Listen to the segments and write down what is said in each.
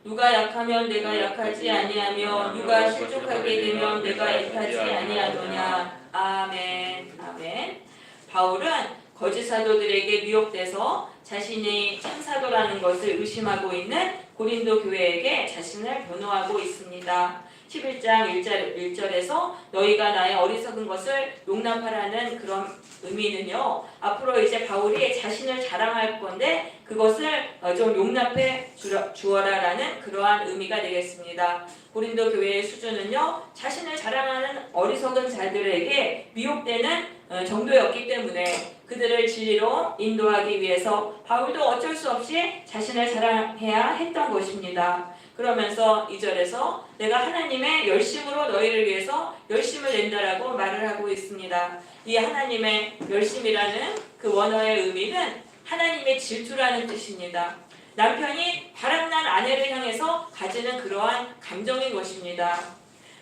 누가 약하면 내가 약하지 아니하며 누가 실족하게 되면 내가 애타지 아니하노냐. 아멘. 아멘. 바울은 거짓 사도들에게 미혹돼서 자신이 참 사도라는 것을 의심하고 있는 고린도 교회에게 자신을 변호하고 있습니다. 11장 1절에서 너희가 나의 어리석은 것을 용납하라는 그런 의미는요, 앞으로 이제 바울이 자신을 자랑할 건데 그것을 좀 용납해 주어라라는 그러한 의미가 되겠습니다. 고린도 교회의 수준은요, 자신을 자랑하는 어리석은 자들에게 미혹되는 정도였기 때문에 그들을 진리로 인도하기 위해서 바울도 어쩔 수 없이 자신을 자랑해야 했던 것입니다. 그러면서 2절에서 내가 하나님의 열심으로 너희를 위해서 열심을 낸다라고 말을 하고 있습니다. 이 하나님의 열심이라는 그 원어의 의미는 하나님의 질투라는 뜻입니다. 남편이 바람난 아내를 향해서 가지는 그러한 감정인 것입니다.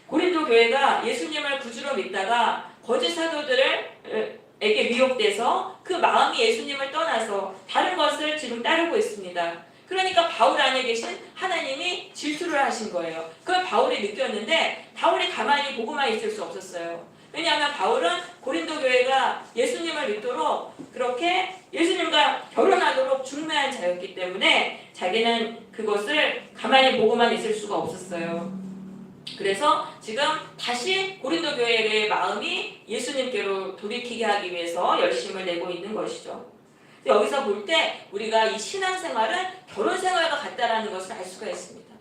고린도 교회가 예수님을 구주로 믿다가 거짓 사도들에게 미혹돼서 그 마음이 예수님을 떠나서 다른 것을 지금 따르고 있습니다. 그러니까 바울 안에 계신 하나님이 질투를 하신 거예요. 그걸 바울이 느꼈는데 바울이 가만히 보고만 있을 수 없었어요. 왜냐하면 바울은 고린도 교회가 예수님을 믿도록 그렇게 예수님과 결혼하도록 중매한 자였기 때문에 자기는 그것을 가만히 보고만 있을 수가 없었어요. 그래서 지금 다시 고린도 교회의 마음이 예수님께로 돌이키게 하기 위해서 열심을 내고 있는 것이죠. 여기서 볼 때 우리가 이 신앙생활은 결혼생활과 같다라는 것을 알 수가 있습니다.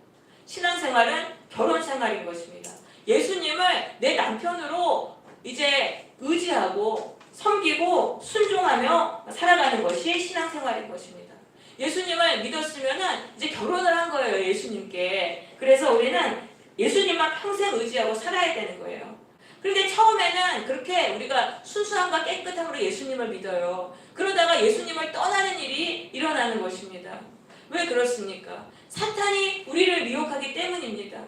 신앙생활은 결혼생활인 것입니다. 예수님을 내 남편으로 이제 의지하고 섬기고 순종하며 살아가는 것이 신앙생활인 것입니다. 예수님을 믿었으면 이제 결혼을 한 거예요, 예수님께. 그래서 우리는 예수님만 평생 의지하고 살아야 되는 거예요. 그런데 처음에는 그렇게 우리가 순수함과 깨끗함으로 예수님을 믿어요. 그러다가 예수님을 떠나는 일이 일어나는 것입니다. 왜 그렇습니까? 사탄이 우리를 미혹하기 때문입니다.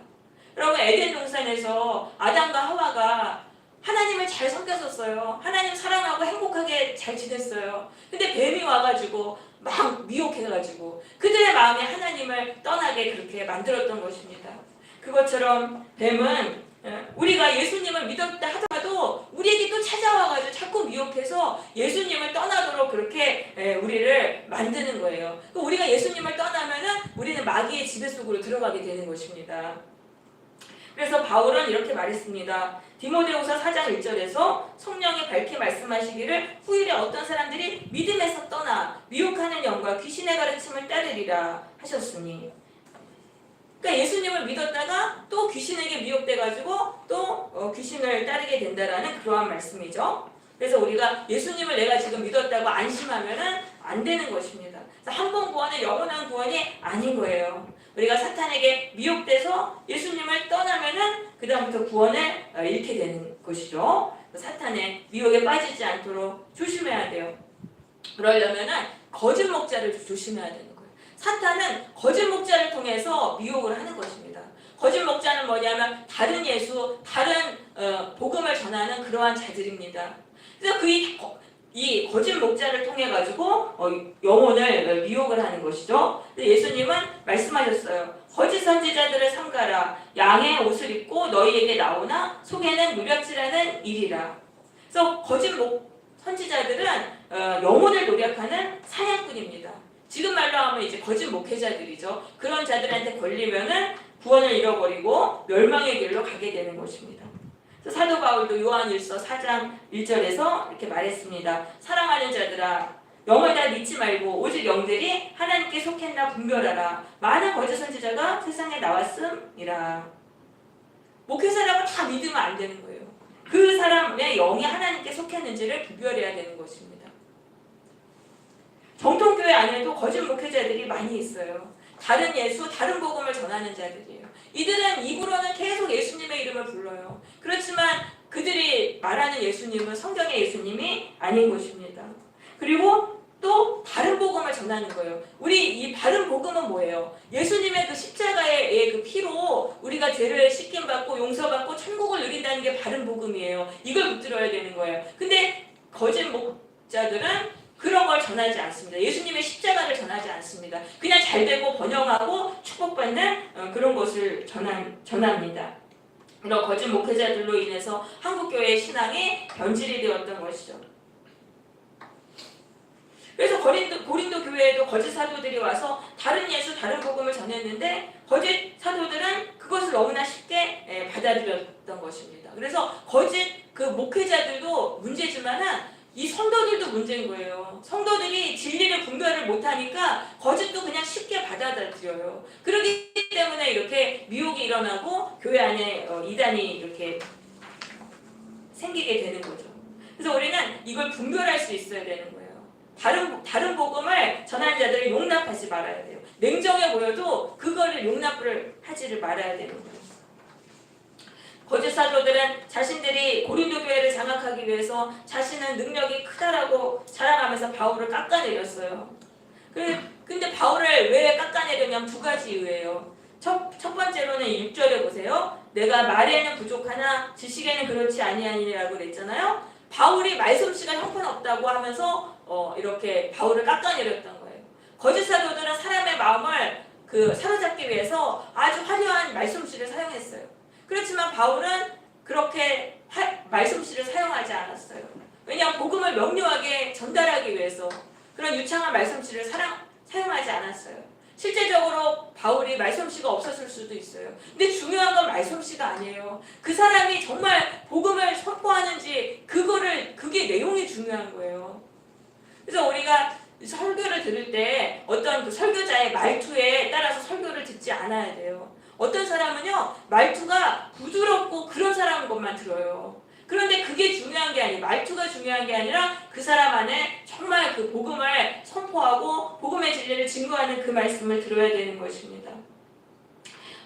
여러분, 에덴 동산에서 아담과 하와가 하나님을 잘 섬겼었어요. 하나님 사랑하고 행복하게 잘 지냈어요. 근데 뱀이 와가지고 막 미혹해가지고 그들의 마음이 하나님을 떠나게 그렇게 만들었던 것입니다. 그것처럼 뱀은 우리가 예수님을 믿었다 하더라도 우리에게 또 찾아와가지고 자꾸 미혹해서 예수님을 떠나도록 그렇게 우리를 만드는 거예요. 우리가 예수님을 떠나면은 우리는 마귀의 지배 속으로 들어가게 되는 것입니다. 그래서 바울은 이렇게 말했습니다. 디모데후서 4장 1절에서 성령이 밝히 말씀하시기를 후일에 어떤 사람들이 믿음에서 떠나 미혹하는 영과 귀신의 가르침을 따르리라 하셨으니, 그러니까 예수님을 믿었다가 또 귀신에게 미혹돼가지고 또 귀신을 따르게 된다라는 그러한 말씀이죠. 그래서 우리가 예수님을 내가 지금 믿었다고 안심하면은 안 되는 것입니다. 한 번 구원은 영원한 구원이 아닌 거예요. 우리가 사탄에게 미혹돼서 예수님을 떠나면은 그 다음부터 구원을 잃게 되는 것이죠. 사탄의 미혹에 빠지지 않도록 조심해야 돼요. 그러려면은 거짓 목자를 조심해야 되는 거예요. 사탄은 거짓 목자를 통해서 미혹을 하는 것입니다. 거짓 목자는 뭐냐면 다른 예수, 다른 복음을 전하는 그러한 자들입니다. 그래서 이 거짓 목자를 통해 가지고 영혼을 미혹을 하는 것이죠. 예수님은 말씀하셨어요. 거짓 선지자들을 삼가라. 양의 옷을 입고 너희에게 나오나 속에는 무력질하는 일이라. 그래서 거짓 선지자들은 영혼을 노력하는 사냥꾼입니다. 지금 말로 하면 이제 거짓 목회자들이죠. 그런 자들한테 걸리면은 구원을 잃어버리고 멸망의 길로 가게 되는 것입니다. 사도 바울도 요한일서 4장 1절에서 이렇게 말했습니다. 사랑하는 자들아, 영을 다 믿지 말고 오직 영들이 하나님께 속했나 분별하라. 많은 거짓 선지자가 세상에 나왔음이라. 목회자라고 다 믿으면 안 되는 거예요. 그 사람의 영이 하나님께 속했는지를 구별해야 되는 것입니다. 정통교회 안에도 거짓 목회자들이 많이 있어요. 다른 예수, 다른 복음을 전하는 자들이에요. 이들은 입으로는 계속 예수님의 이름을 불러요. 그렇지만 그들이 말하는 예수님은 성경의 예수님이 아닌 것입니다. 그리고 또 다른 복음을 전하는 거예요. 우리 이 바른 복음은 뭐예요? 예수님의 그 십자가의 그 피로 우리가 죄를 씻김받고 용서받고 천국을 누린다는 게 바른 복음이에요. 이걸 붙들어야 되는 거예요. 근데 거짓 목자들은 그런 그런 걸 전하지 않습니다. 예수님의 십자가를 전하지 않습니다. 그냥 잘되고 번영하고 축복받는 그런 것을 전합니다. 이런 거짓 목회자들로 인해서 한국교회의 신앙이 변질이 되었던 것이죠. 그래서 고린도 교회에도 거짓 사도들이 와서 다른 예수, 다른 복음을 전했는데 거짓 사도들은 그것을 너무나 쉽게 받아들였던 것입니다. 그래서 거짓 그 목회자들도 문제지만은 이 성도들도 문제인 거예요. 성도들이 진리를 분별을 못하니까 거짓도 그냥 쉽게 받아들여요. 그렇기 때문에 이렇게 미혹이 일어나고 교회 안에 이단이 이렇게 생기게 되는 거죠. 그래서 우리는 이걸 분별할 수 있어야 되는 거예요. 다른 복음을 전하는 자들을 용납하지 말아야 돼요. 냉정해 보여도 그거를 용납을 하지를 말아야 되는 거예요. 거짓 사도들은 자신들이 고린도 교회를 장악하기 위해서 자신은 능력이 크다라고 자랑하면서 바울을 깎아내렸어요. 근데 바울을 왜 깎아내렸냐면 두 가지 이유예요. 첫 번째로는 6절에 보세요. 내가 말에는 부족하나 지식에는 그렇지 아니하니라고 그랬잖아요. 바울이 말솜씨가 형편없다고 하면서 이렇게 바울을 깎아내렸던 거예요. 거짓 사도들은 사람의 마음을 사로잡기 위해서 아주 화려한 말솜씨를 사용했어요. 그렇지만 바울은 그렇게 말솜씨를 사용하지 않았어요. 왜냐하면 복음을 명료하게 전달하기 위해서 그런 유창한 말솜씨를 사용하지 않았어요. 실제적으로 바울이 말솜씨가 없었을 수도 있어요. 근데 중요한 건 말솜씨가 아니에요. 그 사람이 정말 복음을 선포하는지 그게 내용이 중요한 거예요. 그래서 우리가 설교를 들을 때 어떤 그 설교자의 말투에 따라서 설교를 듣지 않아야 돼요. 어떤 사람은요 말투가 부드럽고 그런 사람 것만 들어요. 그런데 그게 중요한 게 아니에요. 말투가 중요한 게 아니라 그 사람 안에 정말 그 복음을 선포하고 복음의 진리를 증거하는 그 말씀을 들어야 되는 것입니다.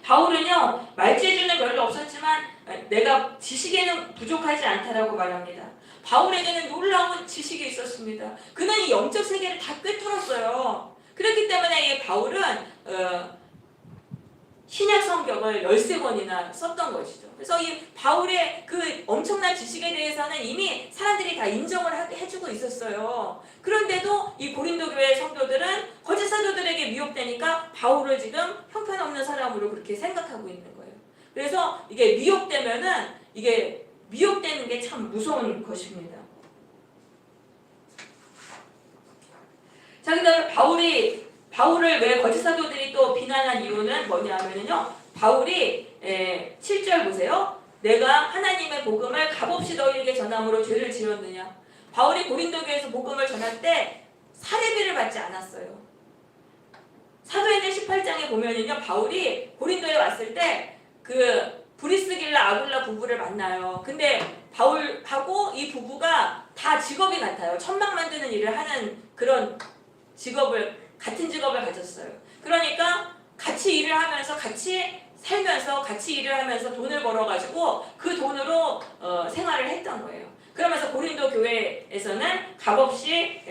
바울은요 말재주는 별로 없었지만 내가 지식에는 부족하지 않다라고 말합니다. 바울에게는 놀라운 지식이 있었습니다. 그는 이 영적 세계를 다 꿰뚫었어요. 그렇기 때문에 이 바울은 신약 성경을 13권이나 썼던 것이죠. 그래서 이 바울의 그 엄청난 지식에 대해서는 이미 사람들이 다 인정을 해주고 있었어요. 그런데도 이 고린도 교회 성도들은 거짓 사도들에게 미혹되니까 바울을 지금 형편없는 사람으로 그렇게 생각하고 있는 거예요. 그래서 이게 미혹되면은 이게 미혹되는 게 참 무서운 것입니다. 자, 그다음에 바울을 왜 거짓 사도들이 또 비난한 이유는 뭐냐면요. 바울이 7절 보세요. 내가 하나님의 복음을 값없이 너희에게 전함으로 죄를 지었느냐. 바울이 고린도 교회에서 복음을 전할 때 사례비를 받지 않았어요. 사도행전 18장에 보면은요. 바울이 고린도에 왔을 때 그 브리스길라 아굴라 부부를 만나요. 근데 바울하고 이 부부가 다 직업이 같아요. 천막 만드는 일을 하는 그런 같은 직업을 가졌어요. 그러니까 같이 일을 하면서 같이 살면서 같이 일을 하면서 돈을 벌어가지고 그 돈으로 생활을 했던 거예요. 그러면서 고린도 교회에서는 값없이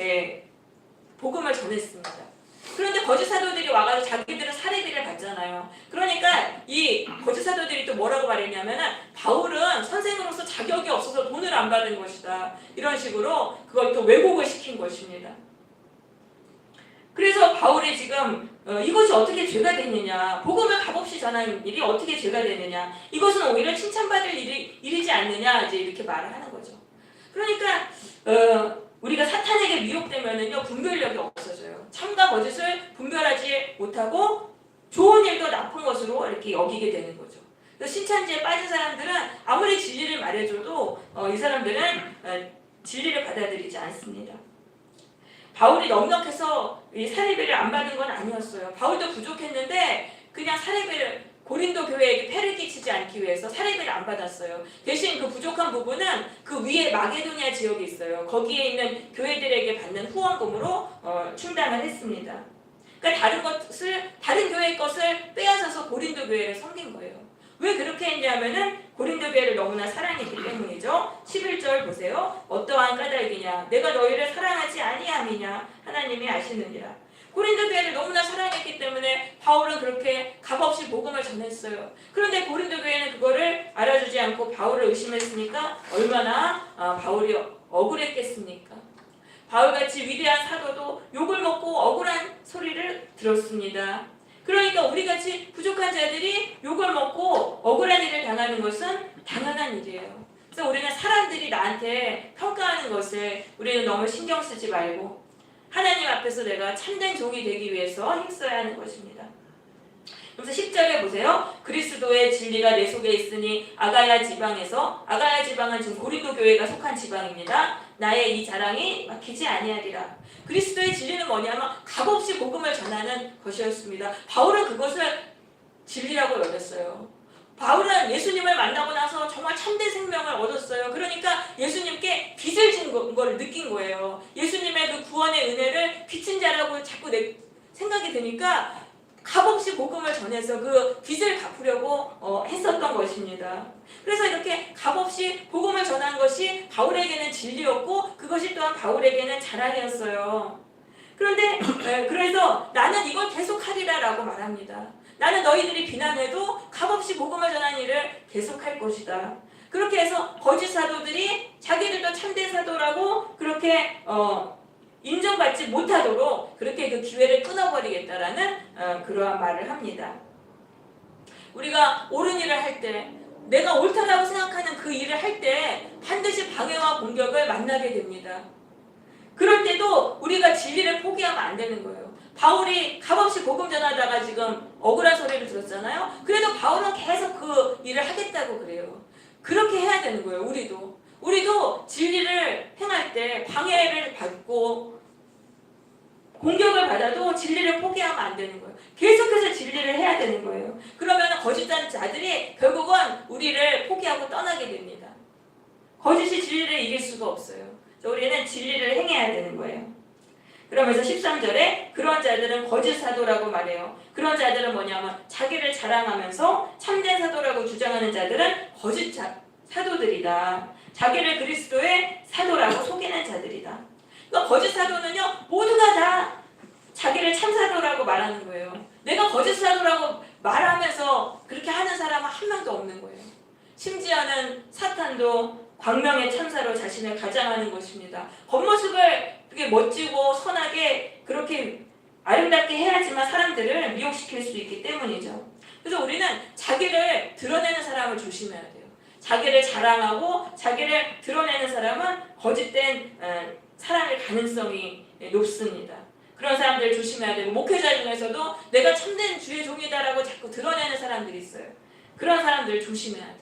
복음을 전했습니다. 그런데 거짓 사도들이 와가지고 자기들은 사례비를 받잖아요. 그러니까 이 거짓 사도들이 또 뭐라고 말했냐면은 바울은 선생으로서 자격이 없어서 돈을 안 받은 것이다. 이런 식으로 그걸 또 왜곡을 시킨 것입니다. 그래서 바울이 지금 이것이 어떻게 죄가 됐느냐, 복음을 값없이 전하는 일이 어떻게 죄가 되느냐, 이것은 오히려 칭찬받을 일이지 않느냐, 이제 이렇게 말을 하는 거죠. 그러니까 우리가 사탄에게 미혹되면은요 분별력이 없어져요. 참과 거짓을 분별하지 못하고 좋은 일도 나쁜 것으로 이렇게 여기게 되는 거죠. 그래서 신천지에 빠진 사람들은 아무리 진리를 말해줘도 이 사람들은 진리를 받아들이지 않습니다. 바울이 넉넉해서 이 사례비를 안 받은 건 아니었어요. 바울도 부족했는데 그냥 사례비를 고린도 교회에게 폐를 끼치지 않기 위해서 사례비를 안 받았어요. 대신 그 부족한 부분은 그 위에 마게도니아 지역이 있어요. 거기에 있는 교회들에게 받는 후원금으로 충당을 했습니다. 그러니까 다른 교회의 것을 빼앗아서 고린도 교회를 섬긴 거예요. 왜 그렇게 했냐면은 고린도 교회를 너무나 사랑했기 때문이죠. 11절 보세요. 어떠한 까닭이냐. 내가 너희를 사랑하지 아니함이냐. 하나님이 아시느니라. 고린도 교회를 너무나 사랑했기 때문에 바울은 그렇게 값없이 복음을 전했어요. 그런데 고린도 교회는 그거를 알아주지 않고 바울을 의심했으니까 얼마나 바울이 억울했겠습니까? 바울같이 위대한 사도도 욕을 먹고 억울한 소리를 들었습니다. 그러니까 우리같이 부족한 자들이 욕을 먹고 억울한 일을 당하는 것은 당연한 일이에요. 그래서 우리는 사람들이 나한테 평가하는 것을 우리는 너무 신경 쓰지 말고 하나님 앞에서 내가 참된 종이 되기 위해서 힘써야 하는 것입니다. 그래서 10절에 보세요. 그리스도의 진리가 내 속에 있으니 아가야 지방은 지금 고린도 교회가 속한 지방입니다. 나의 이 자랑이 막히지 아니하리라. 그리스도의 진리는 뭐냐면 값없이 복음을 전하는 것이었습니다. 바울은 그것을 진리라고 여겼어요. 바울은 예수님을 만나고 나서 정말 참된 생명을 얻었어요. 그러니까 예수님께 빚을 진 걸 느낀 거예요. 예수님의 그 구원의 은혜를 빚진 자라고 자꾸 생각이 드니까 값없이 복음을 전해서 그 빚을 갚으려고 했었던 것입니다. 그래서 이렇게 값없이 복음을 전한 것이 바울에게는 진리였고 그것이 또한 바울에게는 자랑이었어요. 그런데 그래서 나는 이걸 계속하리라 라고 말합니다. 나는 너희들이 비난해도 값없이 복음을 전하는 일을 계속할 것이다. 그렇게 해서 거짓 사도들이 자기들도 참된 사도라고 그렇게 인정받지 못하도록 그렇게 그 기회를 끊어버리겠다라는 그러한 말을 합니다. 우리가 옳은 일을 할 때 내가 옳다라고 생각하는 그 일을 할 때 반드시 방해와 공격을 만나게 됩니다. 그럴 때도 우리가 진리를 포기하면 안 되는 거예요. 바울이 값없이 복음 전하다가 지금 억울한 소리를 들었잖아요. 그래도 바울은 계속 그 일을 하겠다고 그래요. 그렇게 해야 되는 거예요. 우리도 진리를 행할 때 방해를 받고 공격을 받아도 진리를 포기하면 안 되는 거예요. 계속해서 진리를 해야 되는 거예요. 그러면 거짓된 자들이 결국은 우리를 포기하고 떠나게 됩니다. 거짓이 진리를 이길 수가 없어요. 우리는 진리를 행해야 되는 거예요. 그러면서 13절에 그런 자들은 거짓 사도라고 말해요. 그런 자들은 뭐냐면 자기를 자랑하면서 참된 사도라고 주장하는 자들은 거짓 사도들이다. 자기를 그리스도의 사도라고 속이는 자들이다. 그러니까 거짓 사도는요, 모두가 다 자기를 참 사도라고 말하는 거예요. 내가 거짓 사도라고 말하면서 그렇게 하는 사람은 한 명도 없는 거예요. 심지어는 사탄도 광명의 천사로 자신을 가장하는 것입니다. 겉모습을 그게 멋지고 선하게 그렇게 아름답게 해야지만 사람들을 미혹시킬 수 있기 때문이죠. 그래서 우리는 자기를 드러내는 사람을 조심해야 돼요. 자기를 자랑하고 자기를 드러내는 사람은 거짓된 사람일 가능성이 높습니다. 그런 사람들 조심해야 되고 목회자 중에서도 내가 참된 주의 종이다라고 자꾸 드러내는 사람들이 있어요. 그런 사람들 조심해야 돼요.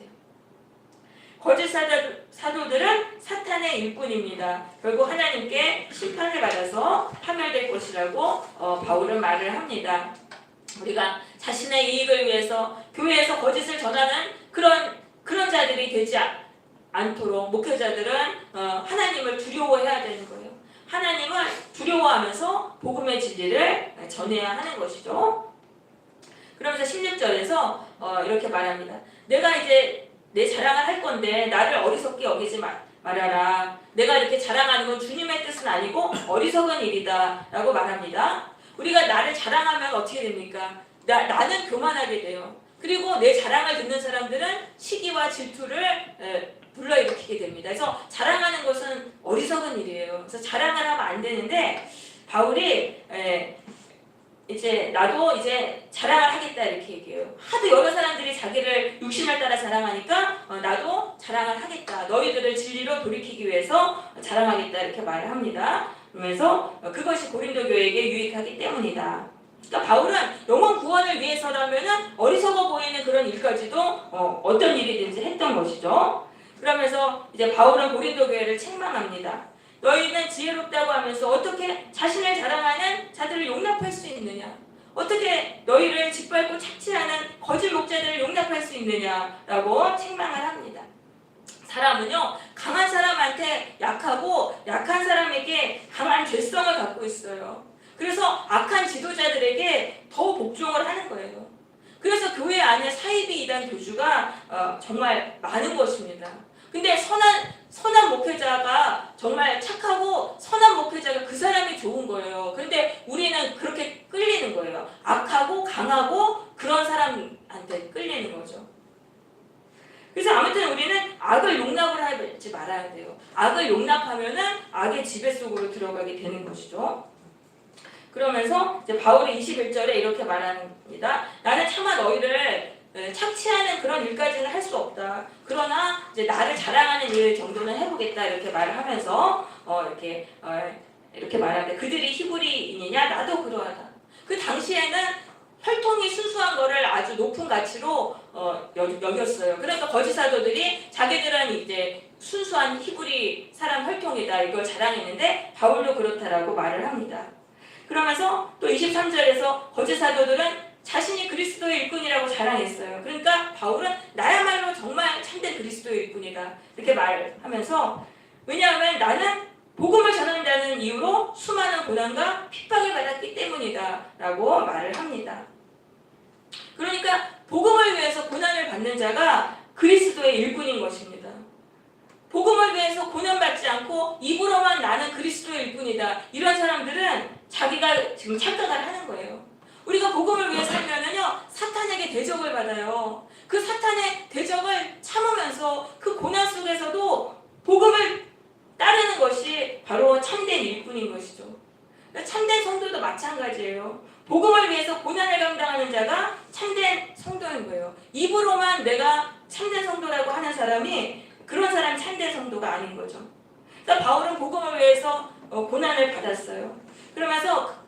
거짓 사도들은 사탄의 일꾼입니다. 결국 하나님께 심판을 받아서 파멸될 것이라고 바울은 말을 합니다. 우리가 자신의 이익을 위해서 교회에서 거짓을 전하는 그런 자들이 되지 않도록 목회자들은 하나님을 두려워해야 되는 거예요. 하나님을 두려워하면서 복음의 진리를 전해야 하는 것이죠. 그러면서 16절에서 이렇게 말합니다. 내가 이제 내 자랑을 할 건데 나를 어리석게 여기지 말아라. 내가 이렇게 자랑하는 건 주님의 뜻은 아니고 어리석은 일이다 라고 말합니다. 우리가 나를 자랑하면 어떻게 됩니까? 나는 교만하게 돼요. 그리고 내 자랑을 듣는 사람들은 시기와 질투를 불러일으키게 됩니다. 그래서 자랑하는 것은 어리석은 일이에요. 그래서 자랑을 하면 안 되는데 바울이 나도 자랑을 하겠다 이렇게 얘기해요. 하도 여러 사람들이 자기를 육신을 따라 자랑하니까 나도 자랑을 하겠다. 너희들을 진리로 돌이키기 위해서 자랑하겠다 이렇게 말을 합니다. 그러면서 그것이 고린도 교회에게 유익하기 때문이다. 그러니까 바울은 영혼 구원을 위해서라면은 어리석어 보이는 그런 일까지도 어떤 일이든지 했던 것이죠. 그러면서 이제 바울은 고린도 교회를 책망합니다. 너희는 지혜롭다고 하면서 어떻게 자신을 자랑하는 자들을 용납할 수 있느냐? 어떻게 너희를 짓밟고 착취하는 거짓 목자들을 용납할 수 있느냐라고 책망을 합니다. 사람은요, 강한 사람한테 약하고 약한 사람에게 강한 죄성을 갖고 있어요. 그래서 악한 지도자들에게 더 복종을 하는 거예요. 그래서 교회 안에 사이비 이단 교주가 정말 많은 것입니다. 근데 선한 목회자가 정말 착하고 선한 목회자가 그 사람이 좋은 거예요. 그런데 우리는 그렇게 끌리는 거예요. 악하고 강하고 그런 사람한테 끌리는 거죠. 그래서 아무튼 우리는 악을 용납을 하지 말아야 돼요. 악을 용납하면은 악의 지배 속으로 들어가게 되는 것이죠. 그러면서 이제 바울이 21절에 이렇게 말합니다. 나는 차마 너희를 착취하는 그런 일까지는 할 수 없다. 그러나 이제 나를 자랑하는 일 정도는 해보겠다 이렇게 말을 하면서 이렇게 말하는데 그들이 히브리인이냐 나도 그러하다. 그 당시에는 혈통이 순수한 거를 아주 높은 가치로 여겼어요. 그러니까 거짓 사도들이 자기들은 이제 순수한 히브리 사람 혈통이다 이걸 자랑했는데 바울도 그렇다라고 말을 합니다. 그러면서 또 23절에서 거짓 사도들은 자신이 그리스도의 일꾼이라고 자랑했어요. 그러니까 바울은 나야말로 정말 참된 그리스도의 일꾼이다 이렇게 말하면서 왜냐하면 나는 복음을 전한다는 이유로 수많은 고난과 핍박을 받았기 때문이다 라고 말을 합니다. 그러니까 복음을 위해서 고난을 받는 자가 그리스도의 일꾼인 것입니다. 복음을 위해서 고난받지 않고 입으로만 나는 그리스도의 일꾼이다 이런 사람들은 자기가 지금 착각을 하는 거예요. 우리가 복음을 위해 살면은요 사탄에게 대적을 받아요. 그 사탄의 대적을 참으면서 그 고난 속에서도 복음을 따르는 것이 바로 참된 일꾼인 것이죠. 참된 성도도 마찬가지예요. 복음을 위해서 고난을 감당하는 자가 참된 성도인 거예요. 입으로만 내가 참된 성도라고 하는 사람이 그런 사람이 참된 성도가 아닌 거죠. 그러니까 바울은 복음을 위해서 고난을 받았어요. 그러면서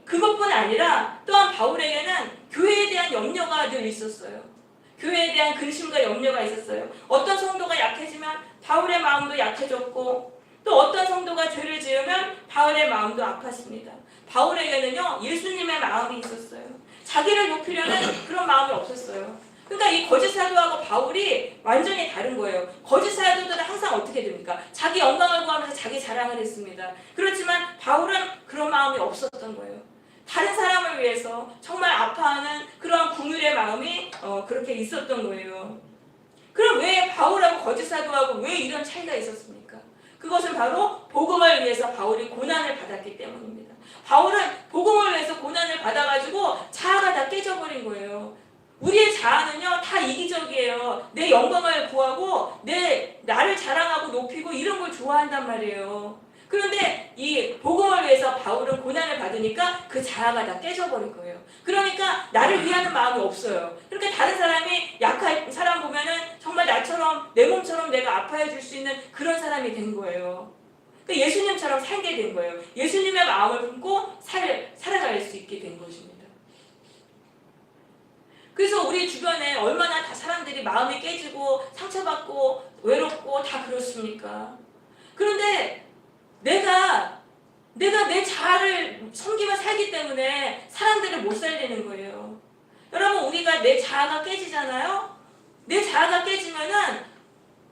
그것뿐 아니라 또한 바울에게는 교회에 대한 염려가 늘 있었어요. 교회에 대한 근심과 염려가 있었어요. 어떤 성도가 약해지면 바울의 마음도 약해졌고 또 어떤 성도가 죄를 지으면 바울의 마음도 아팠습니다. 바울에게는요 예수님의 마음이 있었어요. 자기를 높이려는 그런 마음이 없었어요. 그러니까 이 거짓 사도하고 바울이 완전히 다른 거예요. 거짓 사도들은 항상 어떻게 됩니까? 자기 영광을 구하면서 자기 자랑을 했습니다. 그렇지만 바울은 그런 마음이 없었던 거예요. 다른 사람을 위해서 정말 아파하는 그런 긍휼의 마음이 그렇게 있었던 거예요. 그럼 왜 바울하고 거짓 사도하고 왜 이런 차이가 있었습니까? 그것은 바로 복음을 위해서 바울이 고난을 받았기 때문입니다. 바울은 복음을 위해서 고난을 받아가지고 자아가 다 깨져버린 거예요. 우리의 자아는요 다 이기적이에요. 내 영광을 구하고 나를 자랑하고 높이고 이런 걸 좋아한단 말이에요. 그런데 이 복음을 위해서 바울은 고난을 받으니까 그 자아가 다 깨져버린 거예요. 그러니까 나를 위하는 마음이 없어요. 그러니까 다른 사람이 약한 사람 보면은 정말 나처럼 내 몸처럼 내가 아파해 줄 수 있는 그런 사람이 된 거예요. 그러니까 예수님처럼 살게 된 거예요. 예수님의 마음을 품고 살아갈 수 있게 된 것입니다. 그래서 우리 주변에 얼마나 다 사람들이 마음이 깨지고 상처받고 외롭고 다 그렇습니까? 그런데 내가 내 자아를 섬기며 살기 때문에 사람들을 못 살리는 거예요. 여러분 우리가 내 자아가 깨지잖아요? 내 자아가 깨지면은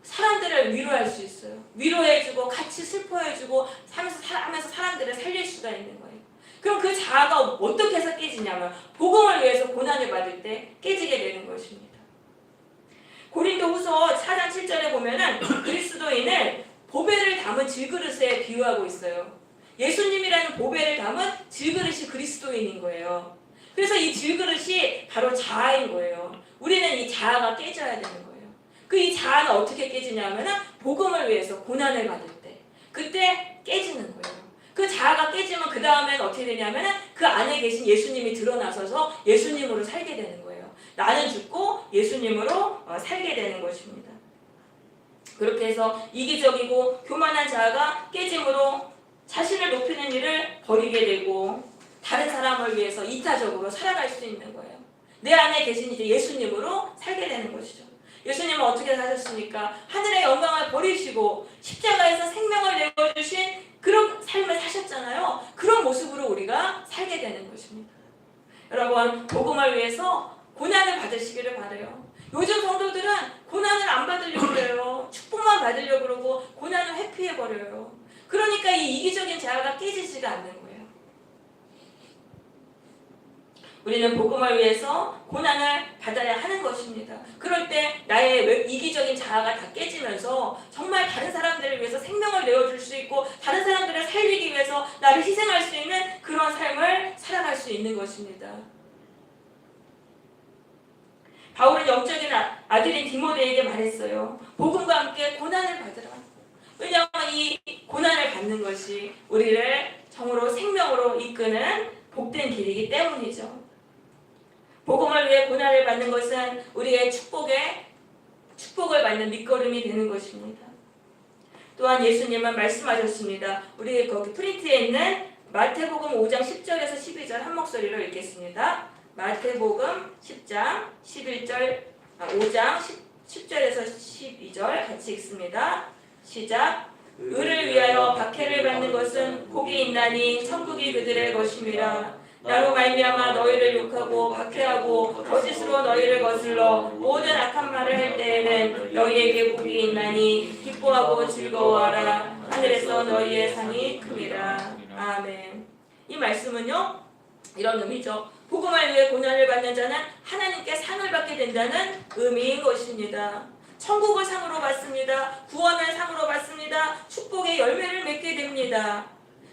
사람들을 위로할 수 있어요. 위로해주고 같이 슬퍼해주고 하면서 사람들을 살릴 수가 있는 거예요. 그럼 그 자아가 어떻게 해서 깨지냐면 복음을 위해서 고난을 받을 때 깨지게 되는 것입니다. 고린도후서 4장 7절에 보면은 그리스도인을 보배를 담은 질그릇에 비유하고 있어요. 예수님이라는 보배를 담은 질그릇이 그리스도인인 거예요. 그래서 이 질그릇이 바로 자아인 거예요. 우리는 이 자아가 깨져야 되는 거예요. 이 자아는 어떻게 깨지냐면은 복음을 위해서 고난을 받을 때 그때 깨지는 거예요. 그 자아가 깨지면 그 다음에는 어떻게 되냐면은 그 안에 계신 예수님이 드러나서서 예수님으로 살게 되는 거예요. 나는 죽고 예수님으로 살게 되는 것입니다. 그렇게 해서 이기적이고 교만한 자아가 깨짐으로 자신을 높이는 일을 버리게 되고 다른 사람을 위해서 이타적으로 살아갈 수 있는 거예요. 내 안에 계신 이제 예수님으로 살게 되는 것이죠. 예수님은 어떻게 사셨습니까? 하늘의 영광을 버리시고 십자가에서 생명을 내어주신 그런 삶을 사셨잖아요. 그런 모습으로 우리가 살게 되는 것입니다. 여러분 복음을 위해서 고난을 받으시기를 바라요. 요즘 성도들은 고난을 안 받으려고 그래요. 축복만 받으려고 그러고 고난을 회피해버려요. 그러니까 이 이기적인 자아가 깨지지가 않는 거예요. 우리는 복음을 위해서 고난을 받아야 하는 것입니다. 그럴 때 나의 이기적인 자아가 다 깨지면서 정말 다른 사람들을 위해서 생명을 내어줄 수 있고 다른 사람들을 살리기 위해서 나를 희생할 수 있는 그런 삶을 살아갈 수 있는 것입니다. 바울은 영적인 아들인 디모데에게 말했어요. 복음과 함께 고난을 받으라. 왜냐하면 이 고난을 받는 것이 우리를 정으로 생명으로 이끄는 복된 길이기 때문이죠. 복음을 위해 고난을 받는 것은 우리의 축복을 받는 밑거름이 되는 것입니다. 또한 예수님은 말씀하셨습니다. 우리 거기 프린트에 있는 마태복음 5장 10절에서 12절 한 목소리로 읽겠습니다. 마태복음 10장 5장 10절에서 12절 같이 읽습니다. 시작. 의를 위하여 박해를 받는 것은 복이 있나니 천국이 그들의 것임이라. 나로 말미암아 너희를 욕하고 박해하고 거짓으로 너희를 거슬러 모든 악한 말을 할 때에는 너희에게 복이 있나니 기뻐하고 즐거워하라. 하늘에서 너희의 상이 큼이라. 아멘. 이 말씀은요, 이런 의미죠. 복음을 위해 고난을 받는 자는 하나님께 상을 받게 된다는 의미인 것입니다. 천국을 상으로 받습니다. 구원을 상으로 받습니다. 축복의 열매를 맺게 됩니다.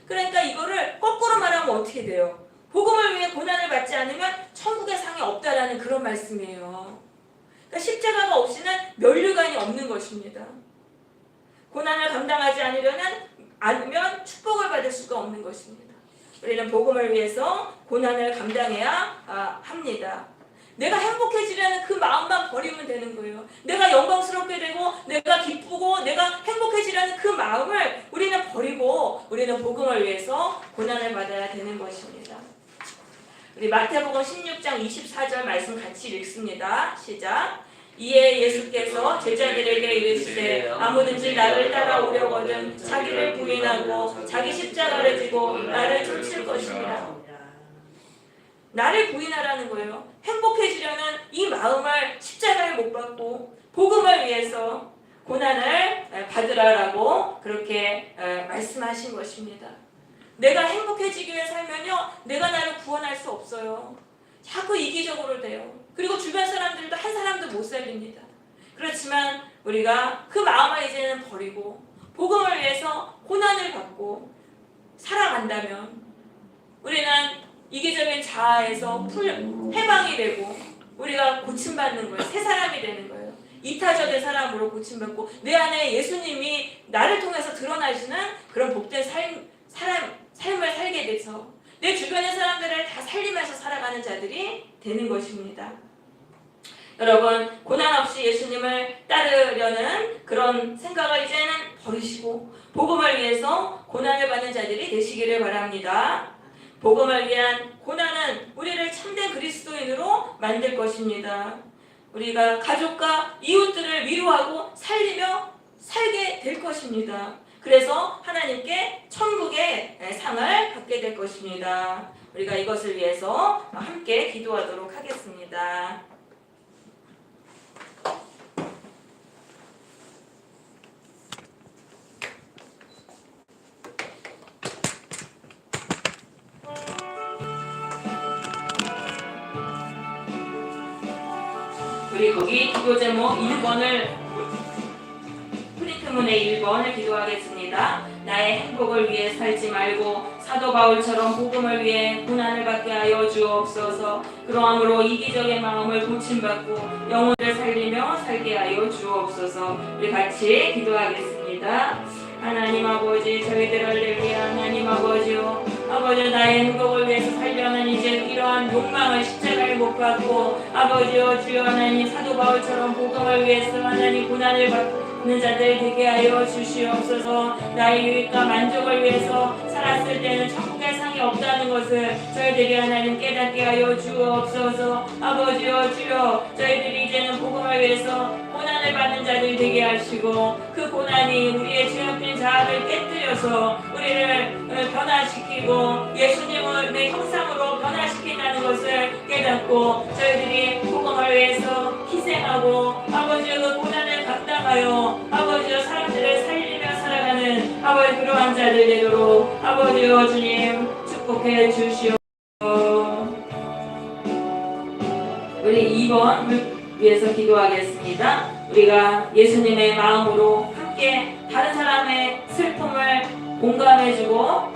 그러니까 이거를 거꾸로 말하면 어떻게 돼요? 복음을 위해 고난을 받지 않으면 천국의 상이 없다라는 그런 말씀이에요. 그러니까 십자가가 없이는 면류관이 없는 것입니다. 고난을 감당하지 않으면 축복을 받을 수가 없는 것입니다. 우리는 복음을 위해서 고난을 감당해야 합니다. 내가 행복해지려는 그 마음만 버리면 되는 거예요. 내가 영광스럽게 되고 내가 기쁘고 내가 행복해지려는 그 마음을 우리는 버리고 우리는 복음을 위해서 고난을 받아야 되는 것입니다. 우리 마태복음 16장 24절 말씀 같이 읽습니다. 시작. 이에 예수께서 제자들에게 이르시되 아무든지 나를 따라오려거든 자기를 부인하고 자기 십자가를 지고 나를 쫓을 것이니라. 나를 부인하라는 거예요. 행복해지려는 이 마음을 십자가를 못 받고 복음을 위해서 고난을 받으라라고 그렇게 말씀하신 것입니다. 내가 행복해지기 위해 살면요, 내가 나를 구원할 수 없어요. 자꾸 이기적으로 돼요. 그리고 주변 사람들도 한 사람도 못 살립니다. 그렇지만 우리가 그 마음을 이제는 버리고 복음을 위해서 고난을 받고 살아간다면 우리는 이기적인 자아에서 해방이 되고 우리가 고침받는 거예요. 새 사람이 되는 거예요. 이타적인 사람으로 고침받고 내 안에 예수님이 나를 통해서 드러나시는 그런 복된 삶을 살게 돼서 내 주변의 사람들을 다 살리면서 살아가는 자들이 되는 것입니다. 여러분, 고난 없이 예수님을 따르려는 그런 생각을 이제는 버리시고 복음을 위해서 고난을 받는 자들이 되시기를 바랍니다. 복음을 위한 고난은 우리를 참된 그리스도인으로 만들 것입니다. 우리가 가족과 이웃들을 위로하고 살리며 살게 될 것입니다. 그래서 하나님께 천국의 상을 받게 될 것입니다. 우리가 이것을 위해서 함께 기도하도록 하겠습니다. 우리 거기 기도 제목 1번을 프린트문의 1번을 기도하겠습니다. 나의 행복을 위해 살지 말고 사도 바울처럼 복음을 위해 고난을 받게 하여 주옵소서. 그러함으로 이기적인 마음을 고침받고 영혼을 살리며 살게 하여 주옵소서. 우리 같이 기도하겠습니다. 하나님 아버지, 저희들을 위한 하나님 아버지요, 아버지 나의 행복을 위해서 살려는 이제 이러한 욕망을 십자가에 못 받고 아버지요 주여 하나님 사도 바울처럼 복음을 위해서 하나님 고난을 받는 자들 되게 하여 주시옵소서. 나의 유익과 만족을 위해서 살았을 때는 천국의 상이 없다는 것을 저희들이 하나님 깨닫게 하여 주옵소서. 아버지요 주여 저희들이 이제는 복음을 위해서 고난을 받는 자들 되게 하시고 그 고난이 우리의 죄업된 자아를 깨뜨려서 우리를 변화시키고 예수님을 내 형상으로 변화시킨다는 것을 깨닫고 저희들이 복음을 위해서 희생하고 아버지의 그 고난을 감당하여 아버지의 사람들을 살리며 살아가는 아버지 그러한 자들 되도록 아버지여 주님 축복해 주시오. 우리 2번 위해서 기도하겠습니다. 우리가 예수님의 마음으로 함께 다른 사람의 슬픔을 공감해주고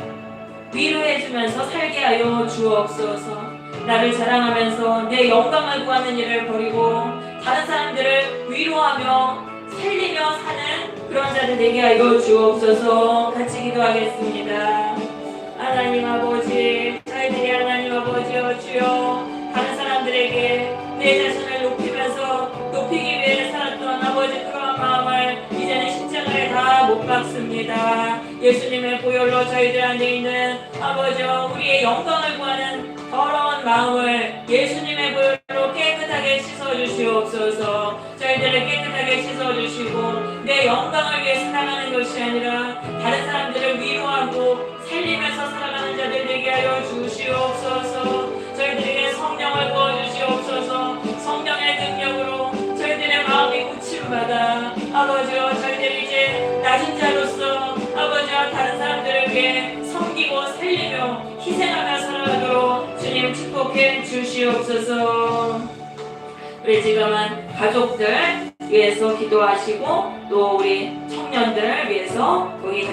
위로해주면서 살게 하여 주옵소서. 나를 자랑하면서 내 영광을 구하는 일을 버리고 다른 사람들을 위로하며 살리며 사는 그런 자들 되게 하여 주옵소서. 같이 기도하겠습니다. 하나님 아버지, 저희들이 하나님 아버지여 주여 다른 사람들에게 내 자신을 높이기 위해 살았던 아버지 그러한 마음을 이제는 십자가에 다 못 박습니다. 예수님의 보혈로 저희들 안에 있는 아버지여 우리의 영광을 구하는 더러운 마음을 예수님의 보혈로 깨끗하게 씻어주시옵소서. 저희들을 깨끗하게 씻어주시고 내 영광을 위해 살아가는 것이 아니라 다른 사람들을 위로하고 살리면서 살아가는 자들 되게 하여 주시옵소서. 저희들에게 성령을 부어주시옵소서. 성령의 능력으로 저희들의 마음이 고침받아 아버지여 저희들이 이제 낮은 자로서 아버지와 다른 사람들을 위해 섬기고 살리며 희생하며 살아가도록 주님 축복해 주시옵소서. 우리 지금은 가족들 위해서 기도하시고 또 우리 청년들 위해서 우리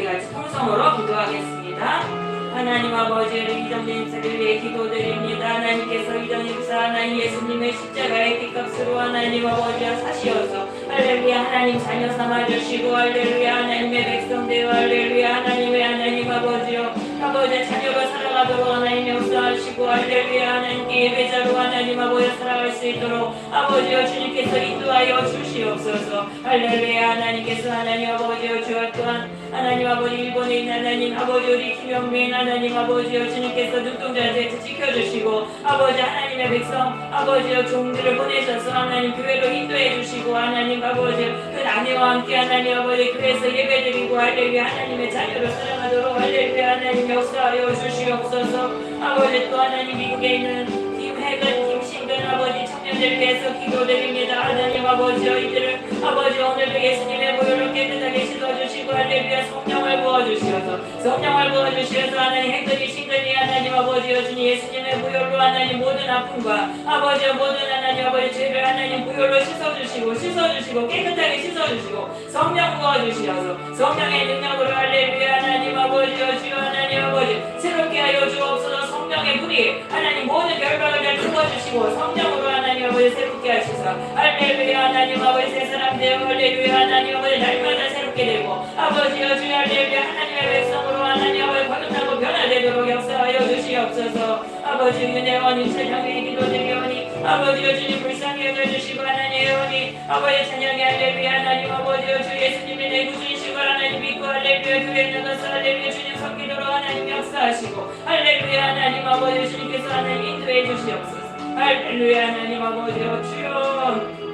같이 통성으로 기도하겠습니다. 하나님 아버지 이정님 사를 위해 기도드립니다. 하나님께서 이정님사 하나님 예수님의 십자가의 핏값으로 하나님 아버지와 사시어서 할렐루야 하나님 자녀 삼아주시고 할렐루야 하나님의 백성 되어 할렐루야 하나님의 하나님 아버지여 아버지 자녀로 살아가도록 하나님 역사하시고 할렐루야 하나님께 예배자로 하나님 아버지 살아갈 수 있도록 아버지여 주님께서 인도하여 주시옵소서. 할렐루야 하나님께서 하나님 아버지여 주와 또한 하나님 아버지 일본에 있는 하나님 아버지 우리 김영민 하나님 아버지여 주님께서 눈동자한테 지켜주시고 아버지 하나님의 백성 아버지여 종들을 보내셔서 하나님 교회로 인도해 주시고 하나님 아버지 그 아내와 함께 하나님 아버지 교회에서 예배드리고 할렐루야 하나님의 자녀로 살아가도록 할렐루야 하나님 역사하여 주시옵소서. 아버지 또 하나님 미국에 있는 김혜근 김신근 아버지 청년들 위해서 기도드립니다. 하나님 아버지여 이들을 아버지 오늘도 예수님의 보혈로 깨끗하게 씻어주시고 할렐루야 성령을 부어주시어서 성령을 부어주시어서 하나님 행근이 신근이 하나님 아버지여 주님 예수님의 보혈로 하나님 모든 아픔과 아버지여 모든 하나님 아버지 죄를 하나님 보혈로 씻어주시고 깨끗하게 씻어주시고 성령 부어주시어서 성령의 능력으로 할렐루야 하나님 아버지여 주여 하나님 아버지 새롭게 하여 주옵소서. 성령의 불이 하나님 모든 결박을 다 풀어주시고 성령으로 하나님 아버지 새롭게 하시사 할렐루야 하나님 아버지 새 사람 되어 할렐루야 하나님 아버지 날마다 새롭게 되고 아버지여 주여 할렐루야 하나님의 백성으로 하나님 아버지 거듭나고 변화되도록 역사하여 주시옵소서. 아버지 은혜와 찬양의 기도드리오니 아버지여 주님 불쌍히 여겨주시고 하나님 의원이 아버지 찬양의 할렐루야 하나님 아버지여 주 예수님의 내 구주이시고 하나님 믿고 할렐루야 교회에 나가서 할렐루야 주님 섬기도록 하나님 역사하시고 할렐루야 하나님 아버지 주님께서 하나님 인도해 주시옵소서. 할렐루야 하나님 아버지여 주여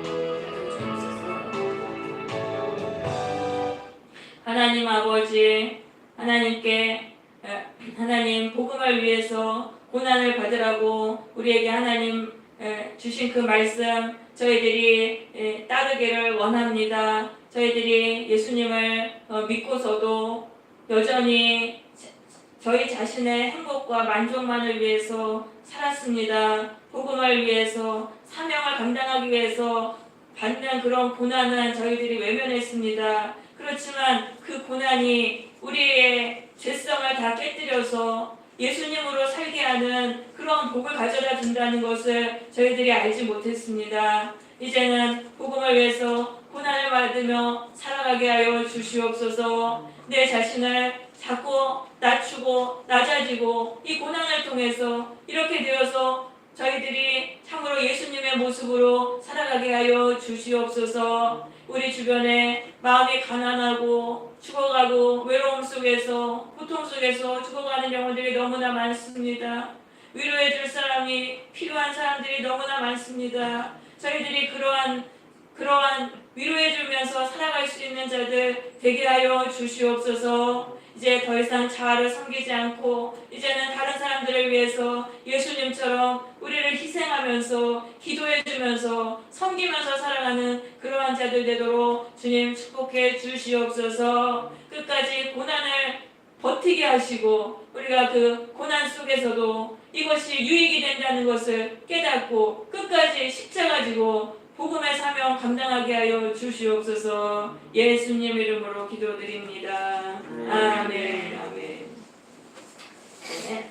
하나님 아버지 하나님께 하나님 복음을 위해서 고난을 받으라고 우리에게 하나님 주신 그 말씀 저희들이 따르기를 원합니다. 저희들이 예수님을 믿고서도 여전히 저희 자신의 행복과 만족만을 위해서 살았습니다. 복음을 위해서 사명을 감당하기 위해서 받는 그런 고난은 저희들이 외면했습니다. 그렇지만 그 고난이 우리의 죄성을 다 깨뜨려서 예수님으로 살게 하는 그런 복을 가져다 준다는 것을 저희들이 알지 못했습니다. 이제는 복음을 위해서 고난을 받으며 살아가게 하여 주시옵소서. 내 자신을 자꾸 낮추고 낮아지고 이 고난을 통해서 이렇게 되어서 저희들이 참으로 예수님의 모습으로 살아가게 하여 주시옵소서. 우리 주변에 마음이 가난하고 죽어가고 외로움 속에서 고통 속에서 죽어가는 영혼들이 너무나 많습니다. 위로해 줄 사람이 필요한 사람들이 너무나 많습니다. 저희들이 그러한 위로해 주면서 살아갈 수 있는 자들 되게 하여 주시옵소서. 이제 더 이상 자아를 섬기지 않고 이제는 다른 사람들을 위해서 예수님처럼 우리를 희생하면서 기도해주면서 섬기면서 살아가는 그러한 자들 되도록 주님 축복해 주시옵소서. 끝까지 고난을 버티게 하시고 우리가 그 고난 속에서도 이것이 유익이 된다는 것을 깨닫고 끝까지 십자가 지고 복음의 사명 감당하게 하여 주시옵소서. 예수님 이름으로 기도드립니다. 아멘. 아멘. 네.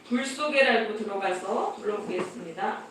불 속에라고 들어가서 불러보겠습니다.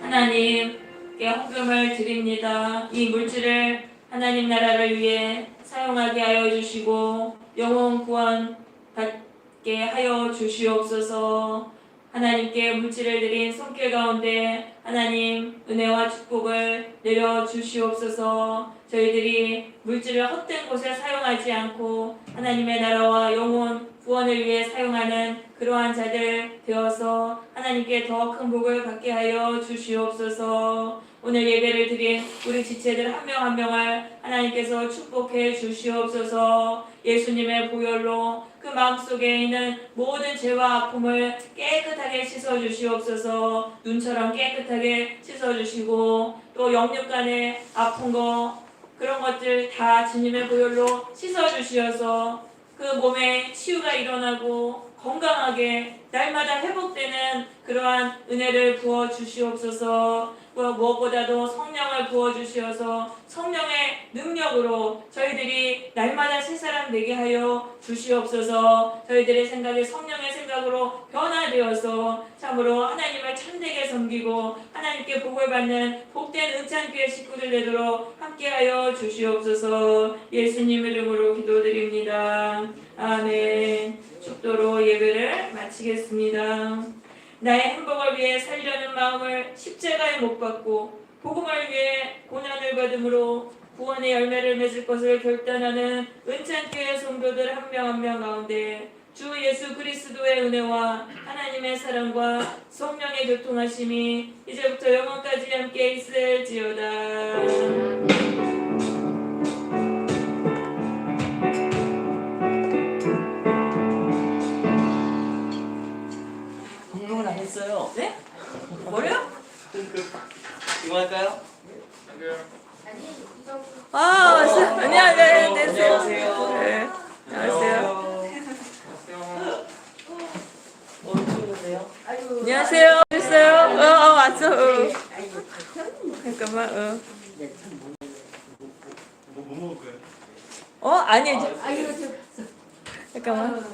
하나님께 헌금을 드립니다. 이 물질을 하나님 나라를 위해 사용하게 하여 주시고 영혼 구원 받게 하여 주시옵소서. 하나님께 물질을 드린 손길 가운데 하나님 은혜와 축복을 내려 주시옵소서. 저희들이 물질을 헛된 곳에 사용하지 않고 하나님의 나라와 영혼 구원을 위해 사용하는 그러한 자들 되어서 하나님께 더 큰 복을 받게 하여 주시옵소서. 오늘 예배를 드린 우리 지체들 한 명 한 명을 하나님께서 축복해 주시옵소서. 예수님의 보혈로 그 마음속에 있는 모든 죄와 아픔을 깨끗하게 씻어 주시옵소서. 눈처럼 깨끗하게 씻어 주시고 또 영육 간의 아픈 거 그런 것들 다 주님의 보혈로 씻어 주시어서 그 몸에 치유가 일어나고 건강하게 날마다 회복되는 그러한 은혜를 부어 주시옵소서. 무엇보다도 성령을 부어 주시어서 성령의 능력으로 저희들이 날마다 새 사람 되게 하여 주시옵소서. 저희들의 생각이 성령의 생각으로 변화되어서 참으로 하나님을 참되게 섬기고 하나님께 복을 받는 복된 은찬교회 식구들 되도록 함께하여 주시옵소서. 예수님 이름으로 기도드립니다. 아멘. 축도로 예배를 마치겠습니다. 나의 행복을 위해 살려는 마음을 십자가에 못 박고 복음을 위해 고난을 받음으로 구원의 열매를 맺을 것을 결단하는 은찬교회 성도들 한 명 한 명 가운데 주 예수 그리스도의 은혜와 하나님의 사랑과 성령의 교통하심이 이제부터 영원까지 함께 있을지어다. 공동은 안 했어요. 네? 뭐래요? 이거 할까요? 안녕하세요. 안녕하세요. 네, 안녕하세요. 추운데요? 안녕하세요. 됐어요? 왔어. 잠깐만. 뭐 먹을 거예요? 아니. 잠깐만.